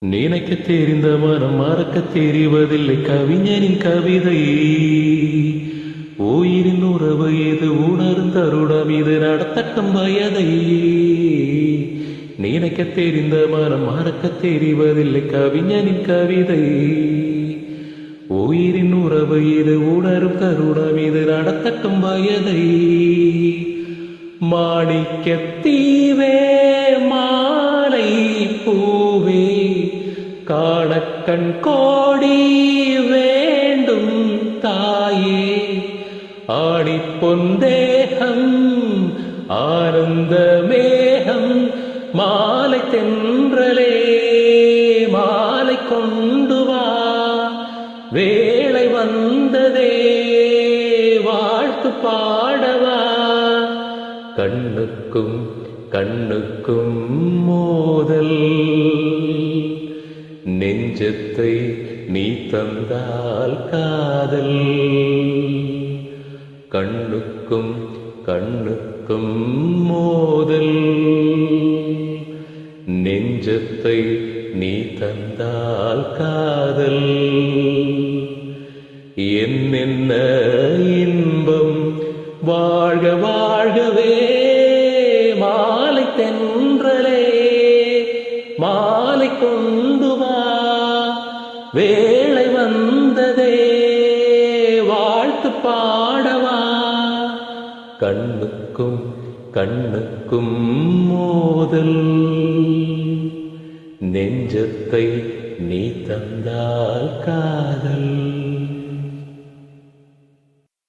நினைக்கத் தெரிந்த மனம் மறக்கத் தெரிவதில்லை கவிஞனின் கவிதை. உயிரின் உறவு இது உணர்ந்தருடம் இது நடத்தட்டும் வயதை. நினைக்கத் தெரிந்த மனம் மறக்கத் தெரிவதில்லை கவிஞனின் கவிதை. உயிரின் உறவு இது உணரும் தருணம் இது நடத்தட்டும் வயதை. மாணிக்கத்தீவே மாலை பூவே காணக்கண் கோடி வேண்டும் தாயே. ஆணிப்பொந்தேகம் ஆனந்த மேகம் மாலை தென்றலே மாலை கொண்டு வா. வேளை வந்ததே வாழ்த்து பாடவா. கண்ணுக்கும் கண்ணுக்கும் மோதல் நெஞ்சத்தை நீ தந்தால் காதல். கண்ணுக்கும் கண்ணுக்கும் மோதல் நெஞ்சத்தை நீ தந்தால் காதல். என்னென்ன இன்பம் வாழ்க வாழ்கவே மாலை தென்றலே மாலை கொண்டு வா. வேளை வந்ததே வாழ்த்து பாடவா. கண்ணுக்கும் கண்ணுக்கும் மோதல் நெஞ்சத்தை நீ தந்தால் காதல்.